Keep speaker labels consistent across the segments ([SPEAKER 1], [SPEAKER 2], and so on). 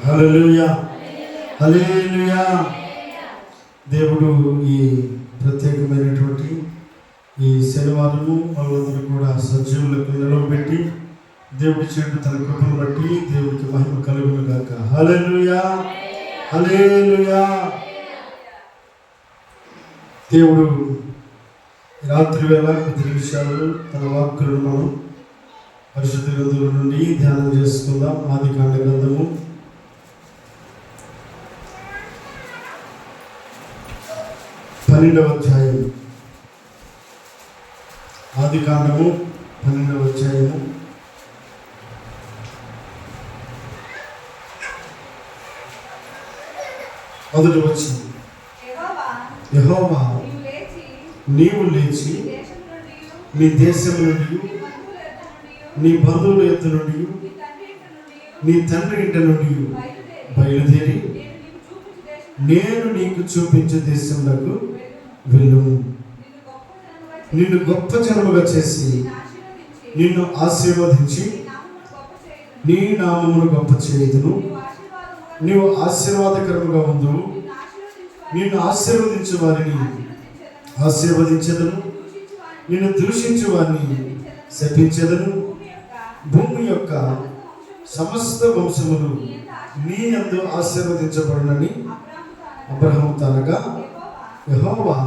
[SPEAKER 1] హల్లెలూయా, హల్లెలూయా. దేవుడు ఈ ప్రత్యేకమైనటువంటి ఈ శనివారము వాళ్ళందరూ కూడా సజీవులకు నిలవబెట్టి దేవుడి చేటు తన కృపను బట్టి దేవుడికి మహిమ కలుగును గాక. హల్లెలూయా, హల్లెలూయా. దేవుడు రాత్రి వేళ కొద్ది నిమిషాలు తన వాక్కులను మనం పరిశుద్ధ గ్రంథుల నుండి ధ్యానం చేసుకుందాం. ఆదికాండ గ్రంథము 12వ అధ్యాయం. ఆదికాండము 12వ అధ్యాయము మొదటి వచనం. యెహోవా నీవు లేచి నీ దేశం నుండి నీ బంధువుల యొద్ద నుండి నీ తండ్రి ఇంట నుండి బయలుదేరి నేను నీకు చూపించే దేశంలోకి వెళ్ళుము. నిన్ను గొప్ప జనముగా చేసి నిన్ను ఆశీర్వదించి నీ నామమును గొప్ప చేయుదును. నీవు ఆశీర్వాదకరముగా ఉండు. నిన్ను ఆశీర్వదించు వారిని ఆశీర్వదించెదను, నిన్ను దూషించు వారిని శపించెదను. భూమి యొక్క సమస్త వంశములు నీ యందు ఆశీర్వదించబడునని అబ్రహాము అనగా యెహోవా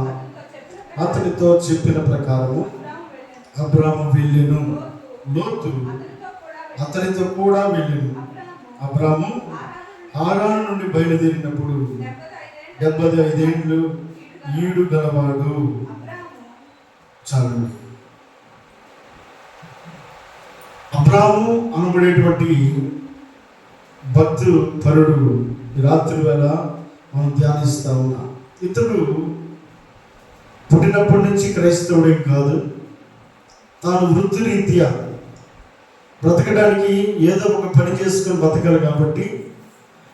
[SPEAKER 1] అతనితో చెప్పిన ప్రకారము అబ్రాము వెళ్ళెను. లోతు అతనితో కూడా వెళ్ళెను. అబ్రాము హారాను నుండి బయలుదేరినప్పుడు 75 ఏండ్లు ఈడు గలవాడు. చాలు. అబ్రాము అనబడేటువంటి భక్తు పరుడు రాత్రి వేళ మనం ధ్యానిస్తా ఉన్నాం. ఇతడు పుట్టినప్పటి నుంచి క్రైస్తవుడే కాదు, తాను వృత్తిరీత్యా బ్రతకడానికి ఏదో ఒక పని చేసుకొని బతకాలి కాబట్టి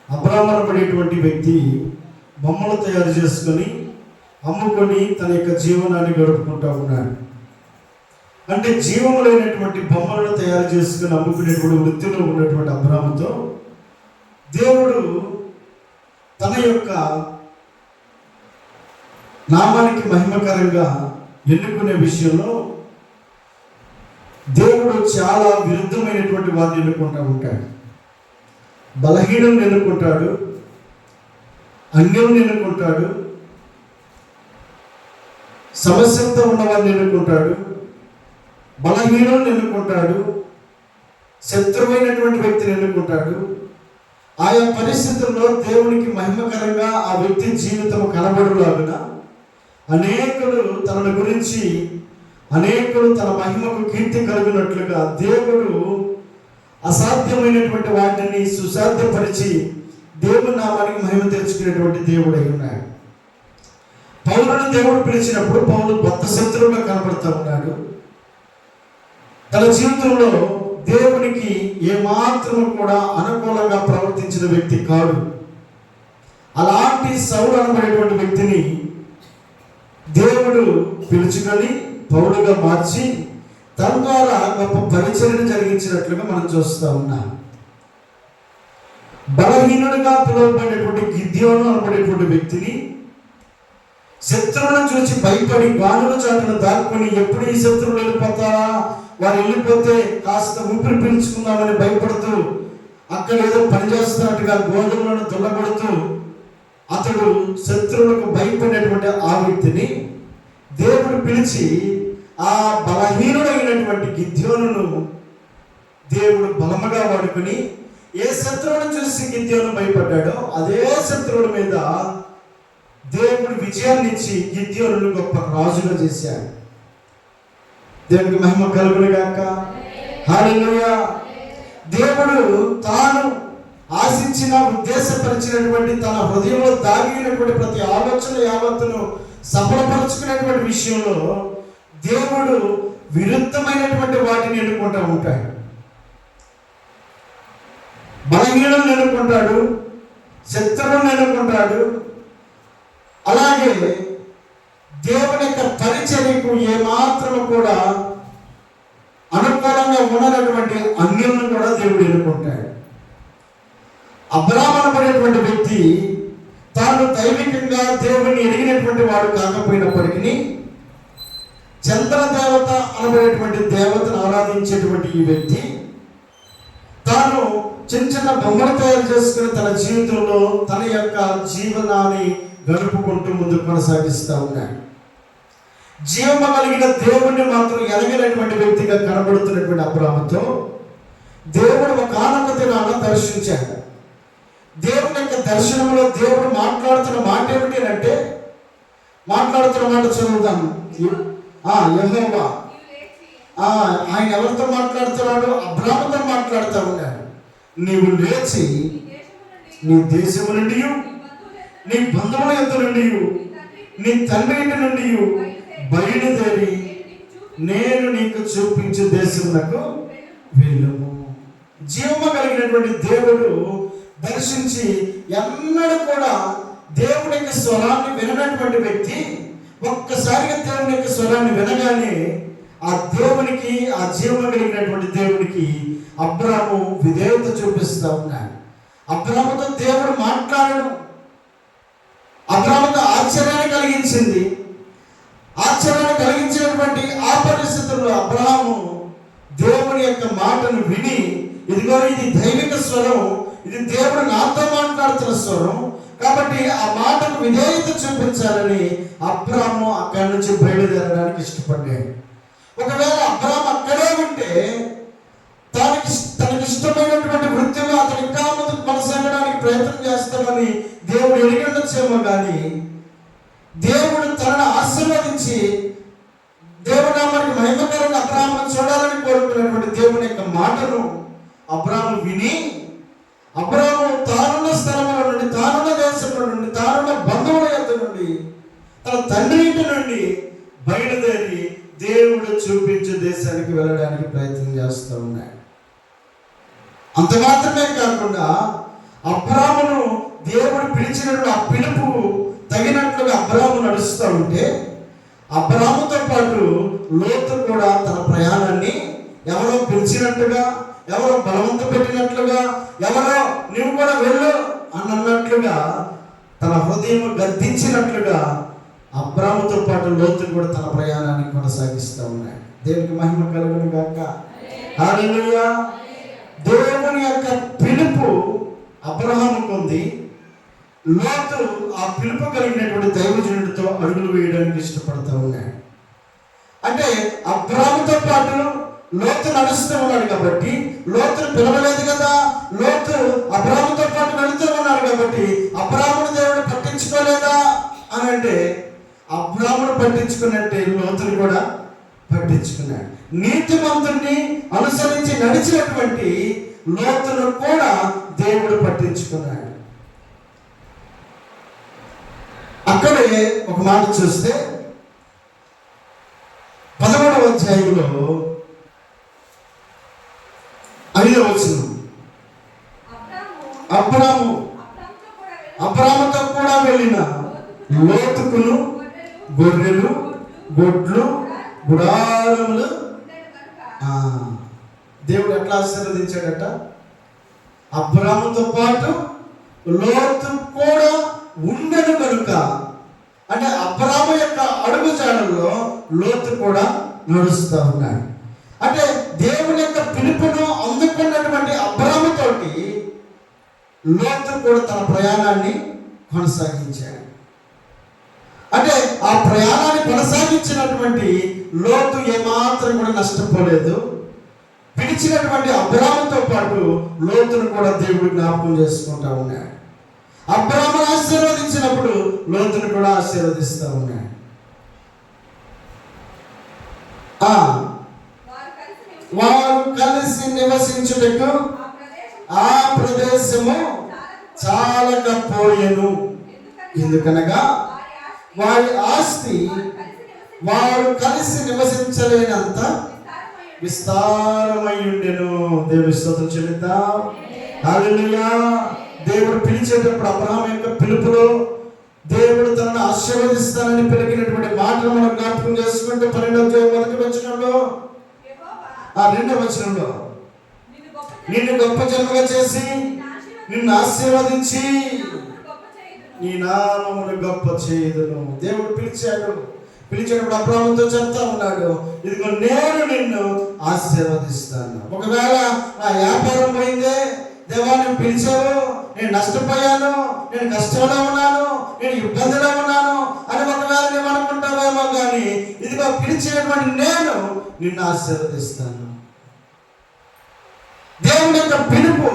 [SPEAKER 1] అబ్రాము అనబడేటువంటి వ్యక్తి బొమ్మలు తయారు చేసుకొని అమ్ముకొని తన యొక్క జీవనాన్ని గడుపుకుంటూ ఉన్నాడు. అంటే జీవము లేనటువంటి బొమ్మలను తయారు చేసుకుని అమ్ముకునేటువంటి వృత్తిలో ఉన్నటువంటి అబ్రాముతో దేవుడు తన యొక్క నామానికి మహిమకరంగా ఎన్నుకునే విషయంలో దేవుడు చాలా విరుద్ధమైనటువంటి వారిని ఎన్నుకుంటూ ఉంటాడు. బలహీనం ఎన్నుకుంటాడు, అన్యులను ఎన్నుకుంటాడు, సమస్యలతో ఉన్నవారిని ఎన్నుకుంటాడు, బలహీనులను ఎన్నుకుంటాడు, శత్రువైనటువంటి వ్యక్తిని ఎన్నుకుంటాడు. ఆయా పరిస్థితుల్లో దేవునికి మహిమకరంగా ఆ వ్యక్తి జీవితం కనబడులాగున అనేకులు తనను గురించి అనేకులు తన మహిమకు కీర్తి కలిగినట్లుగా దేవుడు అసాధ్యమైనటువంటి వాటిని సుసాధ్యపరిచి దేవుని నామానికి మహిమ తెచ్చుకునేటువంటి దేవుడై ఉన్నాడు. పౌలును దేవుడు పిలిచినప్పుడు పౌలు కొత్త శత్రువుగా కనబడుతూ ఉన్నాడు. తన జీవితంలో దేవునికి ఏమాత్రము కూడా అనుకూలంగా ప్రవర్తించిన వ్యక్తి కాడు. అలాంటి సౌలు అనబడేటువంటి వ్యక్తిని దేవుడు పిలుచుకొని పౌలుగా మార్చి తన ద్వారా గొప్ప పరిచర్యను జరిగించినట్లుగా మనం చూస్తూ ఉన్నాం. బలహీనుడిగా పిలువబడినటువంటి గిద్యోను అనబడేటువంటి వ్యక్తిని శత్రువులను చూసి భయపడి గానుల చాటును దాక్కుని ఎప్పుడు ఈ శత్రువులు వెళ్ళిపోతారా, వారు వెళ్ళిపోతే కాస్త ఊపిరి పీల్చుకుందామని భయపడుతూ అక్కడ ఏదో పనిచేస్తున్నట్టుగా గోధుమలను దుల్లగొడుతూ అతడు శత్రువులకు భయపడినటువంటి ఆ వ్యక్తిని దేవుడు పిలిచి ఆ బలహీనుడైనటువంటి గిద్యోనును దేవుడు బలముగా వాడుకుని ఏ శత్రువును చూసి గిద్యోను భయపడ్డాడో అదే శత్రువుల మీద దేవుడు విజయాన్ని ఇచ్చి గిద్యోనును గొప్ప రాజుగా చేశాడు. దేవునికి మహిమ కలుగును గాక. హల్లెలూయా. దేవుడు తాను ఆశించిన ఉద్దేశపరిచినటువంటి తన హృదయంలో దాగినటువంటి ప్రతి ఆలోచన యావత్తును సఫలపరుచుకునేటువంటి విషయంలో దేవుడు విరుద్ధమైనటువంటి వాటిని ఎన్నుకుంటూ ఉంటాడు. బలహీనలను ఎన్నుకుంటాడు, శత్రువులను ఎన్నుకుంటాడు. అలాగే దేవుని యొక్క పరిచర్యకు ఏమాత్రము కూడా అనుకూలంగా ఉండనటువంటి అన్యులను కూడా దేవుడు ఎన్నుకుంటాడు. అబ్రాహాము అనబడేటువంటి వ్యక్తి తాను దైవికంగా దేవుని ఎరిగినటువంటి వాడు కాకపోయినప్పటికీ చంద్ర దేవత అనబడేటువంటి దేవతను ఆరాధించేటువంటి ఈ వ్యక్తి తాను చిన్న చిన్న బొమ్మలు తయారు చేసుకుని తన జీవితంలో తన యొక్క జీవనాన్ని గడుపుకుంటూ ముందుకు కొనసాగిస్తూ ఉన్నాడు. జీవము కలిగిన దేవుణ్ణి మాత్రం ఎరగినటువంటి వ్యక్తిగా కనబడుతున్నటువంటి అబ్రాహాముతో దేవుడు ఒక ఆనంద దినాన దర్శించాడు. దేవుని యొక్క దర్శనంలో దేవుడు మాట్లాడుతున్న మాట ఏమిటి అంటే, మాట్లాడుతున్న మాట చదువుదాం. యెహోవా ఆయన ఎవరితో మాట్లాడుతున్నాడు? అబ్రాహాముతో మాట్లాడుతూ ఉన్నాడు. నీవు లేచి నీ దేశము నుండి, నీ బంధువుల యొద్ద నుండి, నీ తండ్రి ఇంటి నుండి బయలుదేరి నేను నీకు చూపించే దేశమునకు వెళ్ళము. జీవము కలిగినటువంటి దేవుడు దర్శించి ఎన్నడూ కూడా దేవుడి యొక్క స్వరాన్ని విననటువంటి వ్యక్తి ఒక్కసారిగా దేవుని యొక్క స్వరాన్ని వినగానే ఆ దేవునికి, ఆ జీవము కలిగినటువంటి దేవునికి అబ్రాహాము విధేయత చూపిస్తూ ఉన్నాడు. అబ్రాహాముతో దేవుడు మాట్లాడడం అబ్రాహాముతో ఆశ్చర్యాన్ని కలిగించింది. ఆశ్చర్యాన్ని కలిగించినటువంటి ఆ పరిస్థితుల్లో అబ్రాహాము దేవుని యొక్క మాటను విని, ఇదిగో ఇది దైవిక స్వరం, ఇది దేవుడు నాతో మాట్లాడుతున్న స్వరం, కాబట్టి ఆ మాటకు విధేయత చూపించాలని అబ్రాహాము అక్కడి నుంచి బయలుదేరడానికి ఇష్టపడ్డాడు. ఒకవేళ అబ్రాహాము అక్కడే ఉంటే తనకి ఇష్టమైనటువంటి వృత్తిలో అతను ఇంకా ముందుకు కొనసాగడానికి ప్రయత్నం చేస్తామని దేవుడు ఎరిగిండొచ్చేమో కానీ దేవుడు తనను ఆశీర్వదించి దేవుడు నామానికి మహిమకరంగా అబ్రాహామును చూడాలని కోరుకున్నటువంటి దేవుని యొక్క మాటను అబ్రాహాము విని, అబ్రాహాము తానున్న స్థలంలో నుండి, తానున్న దేశంలో నుండి, తానున్న బంధువుల యొద్ద నుండి, తన తండ్రి ఇంటి నుండి బయలుదేరి దేవుడు చూపించే దేశానికి వెళ్ళడానికి ప్రయత్నం చేస్తూ ఉన్నాడు. అంత మాత్రమే కాకుండా అబ్రాహామును దేవుడు పిలిచినటువంటి ఆ పిలుపు తగినట్లుగా అబ్రాహాము నడుస్తూ ఉంటే అబ్రాహాముతో పాటు లోతు కూడా తన ప్రయాణాన్ని ఎవరో పిలిచినట్టుగా, ఎవరో బలవంత పెట్టినట్లుగా, ఎవరో నువ్వు కూడా వెళ్ళు అన్నట్లుగా తన హృదయం గద్దించినట్లుగా అబ్రాహాముతో పాటు లోతు కూడా తన ప్రయాణాన్ని కొనసాగిస్తూ ఉన్నాడు. దేవునికి మహిమ కలుగును గాక. హల్లెలూయా. దేవుని యొక్క పిలుపు అబ్రాహాముకు ఉంది. లోతు ఆ పిలుపు కలిగినటువంటి దైవజనుడితో అడుగులు వేయడానికి ఇష్టపడుతూ ఉన్నాడు. అంటే అబ్రాహాముతో పాటు లోతు నడుస్తూ ఉన్నాడు కాబట్టి, లోతును పిలవలేదు కదా, లోతు అబ్రాహాముతో పాటు వెళుతూ ఉన్నాడు కాబట్టి అబ్రాహామును దేవుడు పట్టించుకోలేదా అని అంటే, అబ్రాహామును పట్టించుకున్నట్టే లోతును కూడా పట్టించుకున్నాడు. నీతిమంతుణ్ణి అనుసరించి నడిచినటువంటి లోతును కూడా దేవుడు పట్టించుకున్నాడు. అక్కడే ఒక మాట చూస్తే 11వ అధ్యాయంలో 5వ వచనం, అబ్రాహాముతో కూడా వెళ్ళిన లోతుకును గొర్రెలు, గొడ్లు, గుడారములు దేవుడు ఎట్లా ఆశీర్వదించాడట? అబ్రాహాముతో పాటు లోతు కూడా ఉండను కనుక, అంటే అబ్రాహాము యొక్క అడుగు జాడల్లో లోతు కూడా నడుస్తూ ఉన్నాడు. అంటే దేవుని యొక్క పిలుపును అందుకున్నటువంటి అబ్రాహాముతోటి లోతు కూడా తన ప్రయాణాన్ని కొనసాగించాడు. అంటే ఆ ప్రయాణాన్ని కొనసాగించినటువంటి లోతు ఏమాత్రం కూడా నష్టపోలేదు. పిలిచినటువంటి అబ్రాహాముతో పాటు లోతును కూడా దేవుడు జ్ఞాపకం చేసుకుంటా ఉన్నాడు. అబ్రాహామును ఆశీర్వదించినప్పుడు లోతును కూడా ఆశీర్వదిస్తూ ఉన్నాడు. వారు కలిసి నివసించుటకు ఆ ప్రదేశము చాలకపోయెను. ఎందుకనగా వారి ఆస్తి వారు కలిసి నివసించలేనంత విస్తారమై ఉండెను. దేవుని స్తోత్రం చెల్లిద్దాం. హల్లెలూయా. దేవుడు పిలిచేటప్పుడు అబ్రాహాము యొక్క పిలుపులో దేవుడు తనను ఆశీర్వదిస్తానని పలికినటువంటి మాటలు మనం జ్ఞాపకం చేసుకుంటే 12వ అధ్యాయం 1వ వచనంలో, 2వ వచనంలో, నిన్ను గొప్ప జన్మగా చేసి నిన్ను ఆశీర్వదించి నీ నామమును గొప్ప చేయుదును. దేవుడు పిలిచేటప్పుడు అబ్రాహాముతో చెప్తా ఉన్నాడు, ఇదిగో నేను నిన్ను ఆశీర్వదిస్తాను. ఒకవేళ నా వ్యాపారం పోయిందే, దేవా నువ్వు పిలిచావు, నేను నష్టపోయాను, నేను కష్టంలో ఉన్నాను, నేను ఇబ్బందిలో ఉన్నాను అని ఒకవేళ నువ్వు అనుకుంటావేమో, కానీ ఇదిగో పిలిచేటువంటి నేను నిన్ను ఆశీర్వదిస్తాను. దేవుని యొక్క పిలుపు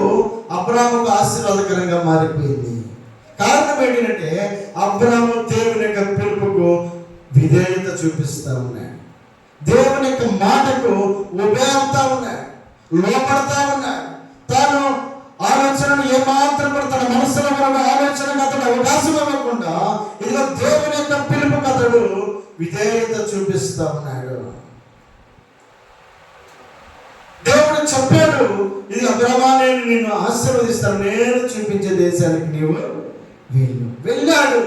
[SPEAKER 1] అబ్రాహాముకు ఆశీర్వాదకరంగా మారిపోయింది. కారణం ఏంటంటే అబ్రాహాము దేవుని యొక్క పిలుపుకు విధేయత చూపిస్తా ఉన్నాడు, దేవుని యొక్క మాటకు ఉభయవుతా ఉన్నాడు, లోపడతా ఉన్నాడు. తాను ఆలోచనను ఏమాత్రం కూడా తన మనసులో ఉన్న ఆలోచనకు అతడు అవకాశం ఇవ్వకుండా ఇదిగో దేవుని యొక్క పిలుపుకు అతడు విధేయత చూపిస్తా ఉన్నాడు. దేవుడు చెప్పాడు, ఇది అబ్రహామా నేను నిన్ను ఆశీర్వదిస్తాను, నేను చూపించే దేశానికి నీవు వెళ్ళాడు.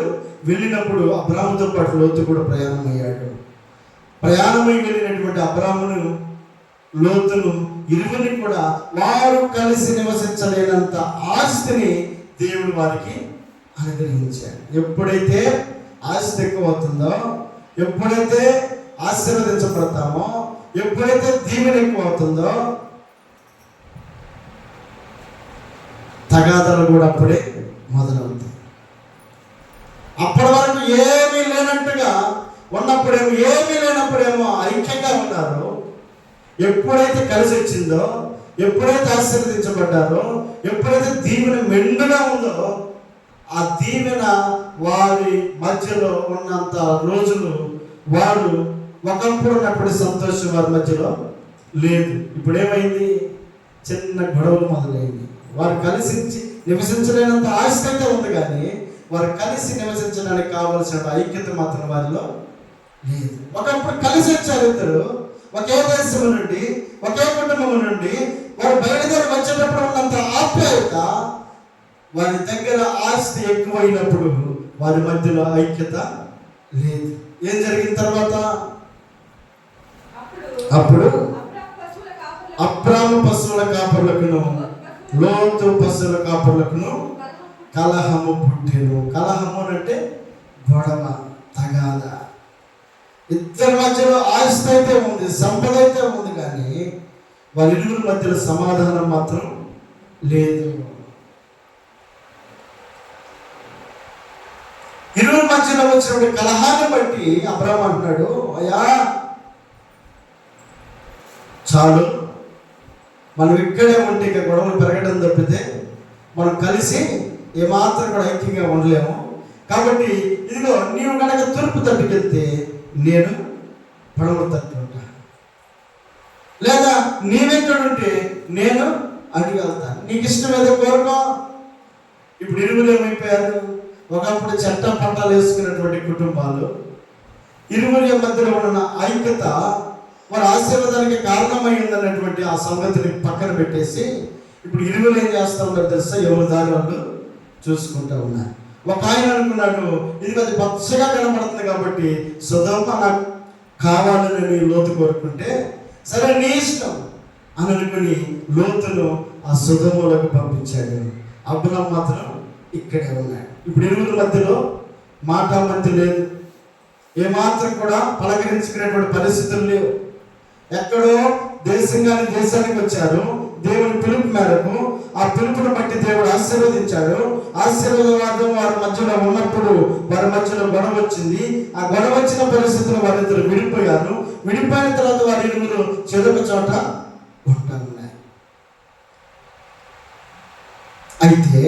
[SPEAKER 1] వెళ్ళినప్పుడు అబ్రాహాముతో పాటు లోతు కూడా ప్రయాణమయ్యాడు. ప్రయాణమై వెళ్ళినటువంటి అబ్రాహామును లోతును ఇరువురిని కూడా వారు కలిసి నివసించలేనంత ఆస్తిని దేవుడు వారికి అనుగ్రహించాడు. ఎప్పుడైతే ఆస్తి ఎక్కువ అవుతుందో, ఎప్పుడైతే ఆశీర్వదించబడతామో, ఎప్పుడైతే దీవెన ఎక్కువ అవుతుందో తగాదాలు కూడా అప్పుడే మొదలవుతాయి. అప్పటి వరకు ఏమీ లేనట్టుగా ఉన్నప్పుడేమో, ఏమీ లేనప్పుడేమో ఐక్యంగా ఉన్నారు. ఎప్పుడైతే కలిసి వచ్చిందో, ఎప్పుడైతే ఆశీర్వదించబడ్డారో, ఎప్పుడైతే దీవెన మెండుగా ఉందో, ఆ దీవెన వారి మధ్యలో ఉన్నంత రోజులు వారు ఒకప్పుడు ఉన్నప్పుడు సంతోషం వారి మధ్యలో లేదు. ఇప్పుడు ఏమైంది? చిన్న గొడవలు మొదలైంది. వారు కలిసి నివసించలేనంత ఆస్తి అయితే ఉంది, కానీ వారు కలిసి నివసించడానికి కావలసిన ఐక్యత మాత్రం వారిలో లేదు. ఒకప్పుడు కలిసి వచ్చారు ఇద్దరు, ఒకే దేశం నుండి, ఒకే కుటుంబం నుండి. వారు బయలుదేరి వచ్చేటప్పుడు ఉన్నంత ఆప్యాయత, వారి దగ్గర ఆస్తి ఎక్కువైనప్పుడు వారి మధ్యలో ఐక్యత లేదు. ఏం జరిగిన తర్వాత? అప్పుడు అబ్రాము పశువుల కాపరులకును లోతు పశువుల కాపరులకును కలహము పుట్టెను. కలహము అంటే గొడవ, తగాద. ఇద్దరి మధ్యలో ఆస్తి అయితే ఉంది, సంపద అయితే ఉంది, కానీ వాళ్ళ ఇరువురి మధ్యలో సమాధానం మాత్రం లేదు. ఇరువురి మధ్యలో వచ్చినప్పుడు కలహాన్ని బట్టి అబ్రాహాము అంటున్నాడు, అయ్యా చాలు, మనం ఇక్కడే ఉంటే ఇక గొడవలు పెరగడం తప్పితే మనం కలిసి ఏమాత్రం కూడా ఐక్యంగా ఉండలేము. కాబట్టి ఇదిగో నీవు కనుక తూర్పు తట్టుకెళ్తే నేను పడమర తట్టు ఉంటా, లేదా నీవెక్కడుంటే నేను అడిగి వెళ్తాను, నీకు ఇష్టం ఏదో కోరుకో. ఇప్పుడు ఇరువురు ఏమైపోయారు? ఒకప్పుడు చట్ట పట్టాలు వేసుకున్నటువంటి కుటుంబాలు, ఇరువురి మధ్యలో ఉన్న ఐక్యత వారి ఆశీర్వాదానికి కారణమైందన్నటువంటి ఆ సంగతిని పక్కన పెట్టేసి ఇప్పుడు ఇరువులు ఏం చేస్తూ ఉన్నారు తెలుసా? ఎవరి దారి వాళ్ళు చూసుకుంటూ ఉన్నారు. ఒక ఆయన అనుకున్నాడు, ఇది అది పచ్చగా కనబడుతుంది కాబట్టి సొదొమ నాకు కావాలని లోతు కోరుకుంటే, సరే నీ ఇష్టం అని అనుకుని లోతును ఆ సొదొమలోకి పంపించాడు. అబ్రాహాము మాత్రం ఇక్కడే ఉన్నాడు. ఇప్పుడు ఇరువురి మధ్యలో మాట మధ్య లేదు, ఏమాత్రం కూడా పలకరించుకునేటువంటి పరిస్థితులు లేవు. ఎక్కడో దేశానికి వచ్చారు. దేవుని పిలుపు మేరకు ఆ పిలుపును బట్టి దేవుడు ఆశీర్వదించాడు. ఆశీర్వాదం వారి మధ్యలో ఉన్నప్పుడు వారి మధ్యలో గొడవ వచ్చింది. ఆ గొడవ వచ్చిన పరిస్థితుల్లో వారిద్దరు విడిపోయారు. విడిపోయిన తర్వాత వారి ఇరువురు చెరొక చోట ఉంటారు. అయితే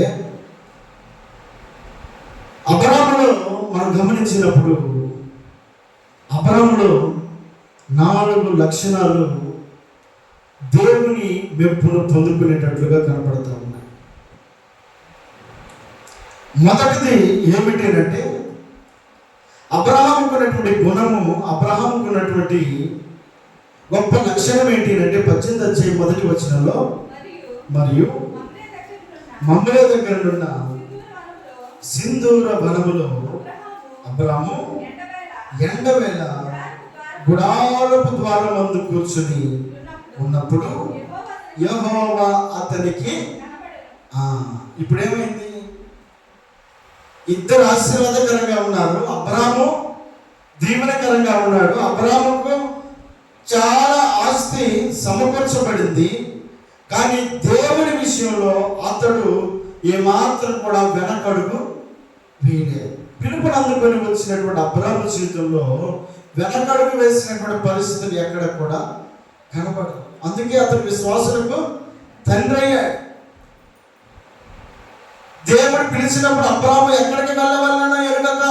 [SPEAKER 1] అబ్రాహాములో మనం గమనించినప్పుడు అబ్రాహాములో 4 లక్షణాలు దేవుని మెప్పును పొందుకునేటట్లుగా కనపడతా ఉన్నాయి. మొదటిది ఏమిటి అంటే అబ్రాహాముకున్నటువంటి గుణము, అబ్రాహాముకున్నటువంటి గొప్ప లక్షణం ఏంటి అంటే 18వ అధ్యాయం మొదటి వచనంలో, మరియు మమ్రే దగ్గర ఉన్న సింధూర వనములో అబ్రాహాము ఎండవేళ గుడారపు ద్వారం ముందు కూర్చుని ఉన్నప్పుడు యెహోవా అతనికి ఇప్పుడేమైంది? ఇద్దరు ఆశీర్వాదకరంగా ఉన్నారు. అబ్రాము దీవెనకరంగా ఉన్నాడు. అబ్రాముకు చాలా ఆస్తి సమకూర్చబడింది. కానీ దేవుని విషయంలో అతడు ఏమాత్రం కూడా వెనకడుగు వేయలేదు. పిలుపుని అందుకొని వచ్చినటువంటి అబ్రాము జీవితంలో వెనకడుగు వేసినటువంటి పరిస్థితులు ఎక్కడ కూడా కనపడదు. అందుకే అతడు విశ్వాసులకు తండ్రి అయ్యాడు. దేవుడు పిలిచినప్పుడు అబ్రాము ఎక్కడికి వెళ్ళవలనో ఎరుగక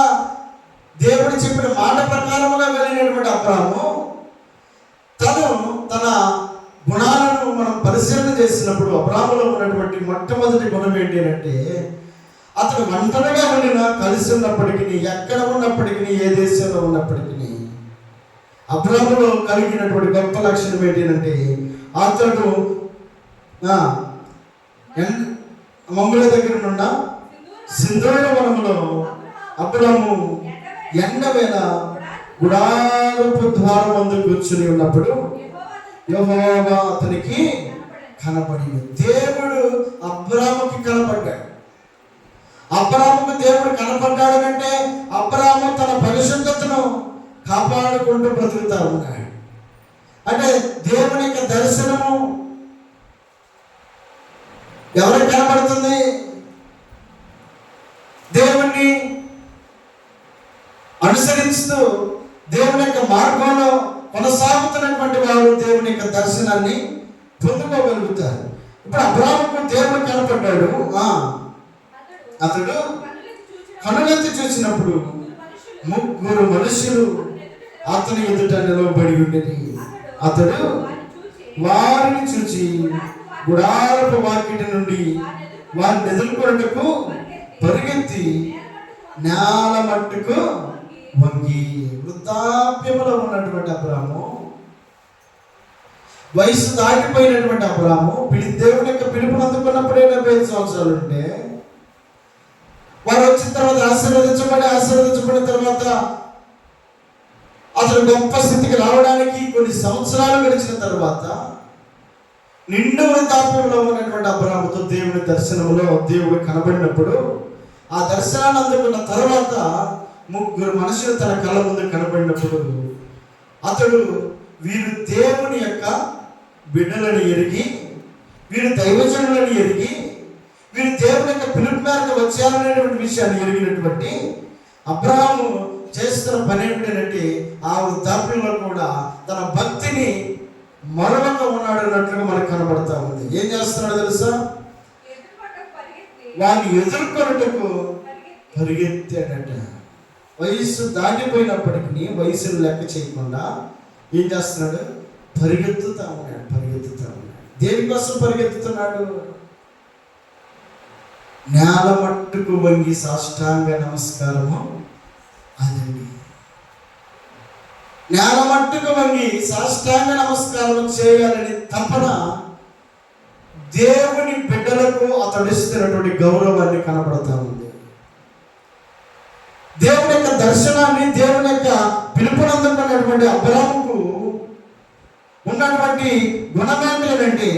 [SPEAKER 1] దేవుడు చెప్పిన మాట ప్రకారముగా వెళ్ళినటువంటి అబ్రాము తన గుణాలను మనం పరిశీలన చేసినప్పుడు అబ్రాములో ఉన్నటువంటి మొట్టమొదటి గుణం ఏంటి అంటే, అతను ఒంటరిగా ఉండినా కలిసి ఉన్నప్పటికీ, ఎక్కడ ఉన్నప్పటికీ, ఏ దేశంలో ఉన్నప్పటికీ అబ్రాములో కలిగినటువంటి గొప్ప లక్షణం ఏంటంటే, అతడు మమ్మల దగ్గర ఉన్న సింధూర వనములో అబ్రాము ఎండవేళ గుడారపు ద్వారం ముందు కూర్చుని ఉన్నప్పుడు యెహోవా అతనికి కనపడింది. దేవుడు అబ్రాముకి కనపడ్డాడు. అబ్రాముకు దేవుడు కనపడ్డాడు అంటే అబ్రాము తన పరిశుద్ధతను కాపాడుకుంటూ బ్రతుకుతా ఉన్నాడు. అంటే దేవుని యొక్క దర్శనము ఎవరికి కనపడుతుంది? దేవుణ్ణి అనుసరిస్తూ దేవుని యొక్క మార్గంలో కొనసాగుతున్నటువంటి వారు దేవుని యొక్క దర్శనాన్ని పొందుకోగలుగుతారు. ఇప్పుడు అబ్రాముకు దేవుడు కనపడ్డాడు. అతడు కనులెత్తి చూసినప్పుడు ముగ్గురు మనుషులు అతని ఎదుట నిలవబడి ఉండేది. అతడు వారిని చూచి గుడారపు వాకిటి నుండి వారిని ఎదుర్కొన్నట్టుకు పరిగెత్తి నేల మట్టుకు వంగి. వృద్ధాప్యములో ఉన్నటువంటి అబ్రాము, వయసు దాటిపోయినటువంటి అబ్రాము దేవుని యొక్క పిలుపుని అందుకున్నప్పుడే 75 సంవత్సరాలు ఉంటే, వారు వచ్చిన తర్వాత ఆశీర్వదించబడిన తర్వాత అతను గొప్ప స్థితికి రావడానికి కొన్ని సంవత్సరాలు గడిచిన తర్వాత నిండు వృద్ధాప్యంలో ఉన్నటువంటి అబ్రాముతో దేవుని దర్శనంలో దేవుడు కనబడినప్పుడు, ఆ దర్శనాన్ని అందుకున్న తర్వాత ముగ్గురు మనుషులు తన కళ్ళ ముందు కనబడినప్పుడు అతడు వీరు దేవుని యొక్క బిడ్డలను ఎరిగి, వీరు దైవజనులను ఎరిగి, వీరు దేవుని యొక్క పిలుపు మేరకు వచ్చారనేటువంటి విషయాన్ని ఎరిగినటువంటి అబ్రాహాము చేస్తున్న పని ఏమిటంటే, ఆ వృద్ధాప్యంలో కూడా తన భక్తిని మరొక ఉన్నాడు అన్నట్లుగా మనకు కనబడతా ఉంది. ఏం చేస్తున్నాడు తెలుసా? వాడిని ఎదుర్కొన్నట్టుకు పరిగెత్తాడట. వయసు దాటిపోయినప్పటికీ వయసును లెక్క చేయకుండా ఏం చేస్తున్నాడు? పరిగెత్తుతా ఉన్నాడు. దేనికోసం పరిగెత్తుతున్నాడు? నేల మట్టుకు వంగి సాష్టాంగ నమస్కారము. అదండి, నేల మట్టుకు వంగి సాష్టాంగ నమస్కారం చేయాలని తపన దేవుని బిడ్డలకు అతడిస్తున్నటువంటి గౌరవాన్ని కనపడతా ఉంది. దేవుని యొక్క దర్శనాన్ని, దేవుని యొక్క పిలుపునందుకున్నటువంటి అబ్రాముకు ఉన్నటువంటి గుణం ఏంటంటే,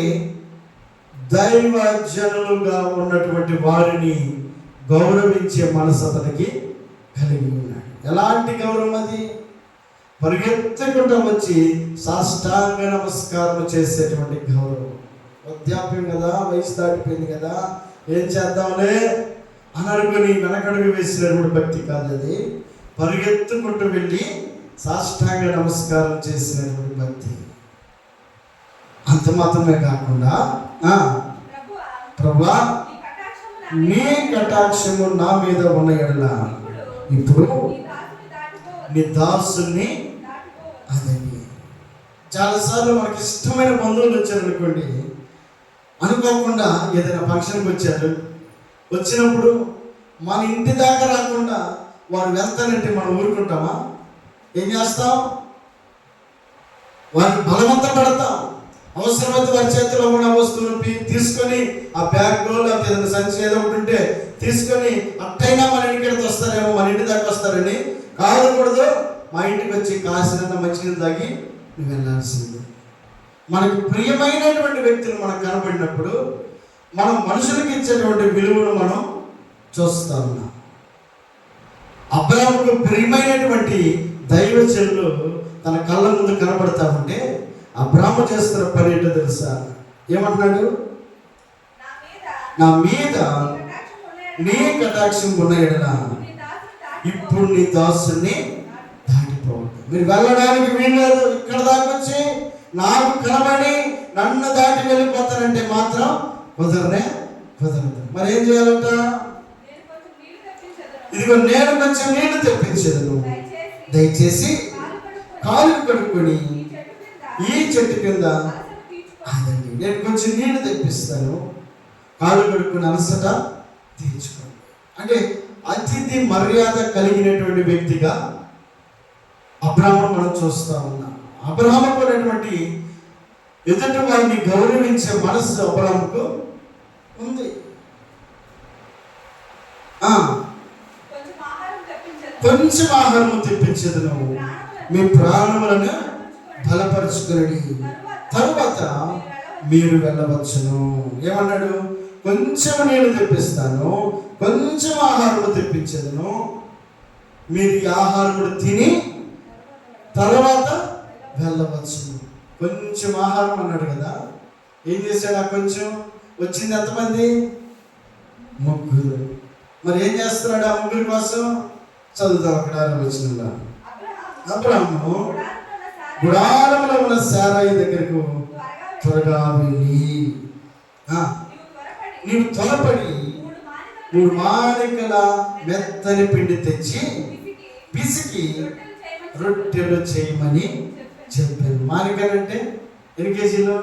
[SPEAKER 1] దైవజనులుగా ఉన్నటువంటి వారిని గౌరవించే మనసు అతనికి కలిగి ఉన్నాడు. ఎలాంటి గౌరవం అది? పరిగెత్తకుండా వచ్చి సాష్టాంగ నమస్కారం చేసేటువంటి గౌరవం. వృద్ధాప్యం కదా, వయసు దాటిపోయింది కదా, ఏం చేద్దాంలే అని అనుకుని వెనకడుగు వేసినటువంటి భక్తి కాదు అది. పరిగెత్తుకుంటూ వెళ్ళి సాష్టాంగ నమస్కారం చేసినటువంటి భక్తి. అంత మాత్రమే కాకుండా, ప్రభువా నీ కటాక్షము నా మీద ఉన్న ఎడల ఇప్పుడు నీ దాసుని. అదండి, చాలాసార్లు మనకి ఇష్టమైన బంధువులు వచ్చారనుకోండి, అనుకోకుండా ఏదైనా ఫంక్షన్కి వచ్చారు, వచ్చినప్పుడు మన ఇంటి దాకా రాకుండా వారు వెళ్తానంటే మనం ఊరుకుంటామా? ఏం చేస్తాం? వారిని బలవంతం పెడతాం. అవసరమైతే వారి చేతిలో ఉన్న వస్తువులు తీసుకొని, ఆ బ్యాగ్లో లేకపోతే ఏదైనా సంచి ఏదో ఒకటి ఉంటే తీసుకొని, అట్టయినా మన ఇంటికి వస్తారేమో, మన ఇంటి దాకా వస్తారని కాదకూడదు. మా ఇంటికి వచ్చి కాసినంత మంచినీళ్ళు తాగి నువ్వు వెళ్ళాల్సింది. మనకు ప్రియమైనటువంటి వ్యక్తులు మనకు కనబడినప్పుడు మనం మనుషులకు ఇచ్చేటువంటి విలువను మనం చూస్తా ఉన్నాం. అబ్రాహాముకు ప్రియమైనటువంటి దైవజనులు తన కళ్ళ ముందు కనబడతా ఉంటే అబ్రాహాము చేస్తున్న పని ఏంటో తెలుసా? ఏమంటున్నాడు? నా మీద నీ కటాక్షం ఉన్న ఎడల ఇప్పుడు నీ దాసుని దాటిపోవద్దు. మీరు వెళ్ళడానికి వీల్లేదు. ఇక్కడ దాకా వచ్చి నాకు కనబడి నన్ను దాటి వెళ్ళిపోతానంటే మాత్రం కుదరదు. మరి ఏం చేయాలంట? ఇదిగో నేను కొంచెం నీళ్లు తెప్పించదు, దయచేసి కాలు కడుక్కొని ఈ చెట్టు కింద అదండి నేను కొంచెం నీళ్లు తెప్పిస్తాను, కాలు కడుక్కుని అలసట తీర్చుకోండి. అంటే అతిథి మర్యాద కలిగినటువంటి వ్యక్తిగా అబ్రాహాము మనం చూస్తూ ఉన్నాం. అబ్రాహాముకు ఉన్నటువంటి ఎదుటి వారిని గౌరవించే మనస్సు అబ్రాహాముకు ఉంది. కొంచెం ఆహారము తెప్పించదును, మీ ప్రాణములను బలపరుచుకుని తరువాత మీరు వెళ్ళవచ్చును. ఏమన్నాడు? కొంచెం నేను తెప్పిస్తాను, కొంచెం ఆహారము తెప్పించదును, మీరు ఈ ఆహారమును తిని తర్వాత వెళ్ళవచ్చును. కొంచెం ఆహారం అన్నాడు కదా. ఏం చేశాడు? ఆ కొంచెం వచ్చింది ఎంతమంది? 3. మరి ఏం చేస్తున్నాడు ఆ 3 కోసం? చదువుతాం అక్కడ వచ్చిన అబ్రాహాము గుడారంలో ఉన్న శారాయి దగ్గరకు త్వరగా వెళ్ళి నీవు త్వరపడి 3 మానికల మెత్తని పిండి తెచ్చి పిసికి రొట్టెలు చేయమని చెప్పాను. మానికలు అంటే ఎన్ని కేజీలు?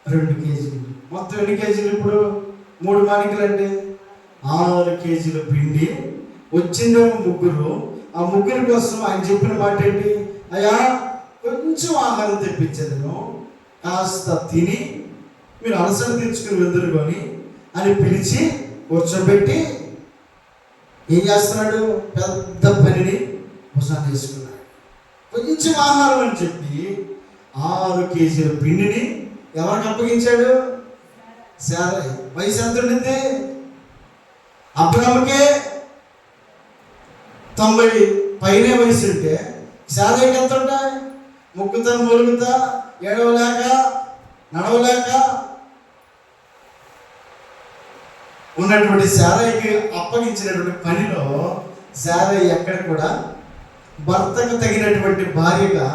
[SPEAKER 1] 2 కేజీలు. మొత్తం ఎన్ని కేజీలు? ఇప్పుడు 3 మానికలు అంటే 6 కేజీల పిండి. వచ్చిందేమో 3. ఆ 3 కోసం ఆయన చెప్పిన మాట ఏంటి? అయ్యా కొంచెం ఆహారం తెప్పించదును, కాస్త తిని మీరు అలసట తెచ్చుకుని వెదురుకొని అని పిలిచి కూర్చోబెట్టి ఏం చేస్తున్నాడు? పెద్ద పనిని భుజాన వేసుకున్నాడు. కొంచెం ఆహారం అని చెప్పి 6 కేజీల పిండిని ఎవరికి అప్పగించాడు? శారాయి. వయసు ఎంత ఉండింది? అబ్రాహాముకే 90 పైనే వయసు ఉంటే శారాయికి ఎంత ఉంటాయి? ముక్కుతా మూలుగుతా ఏడవలేక నడవలేక ఉన్నటువంటి శారాయికి అప్పగించినటువంటి పనిలో శారాయి ఎక్కడ కూడా భర్తకు తగినటువంటి భార్యగా,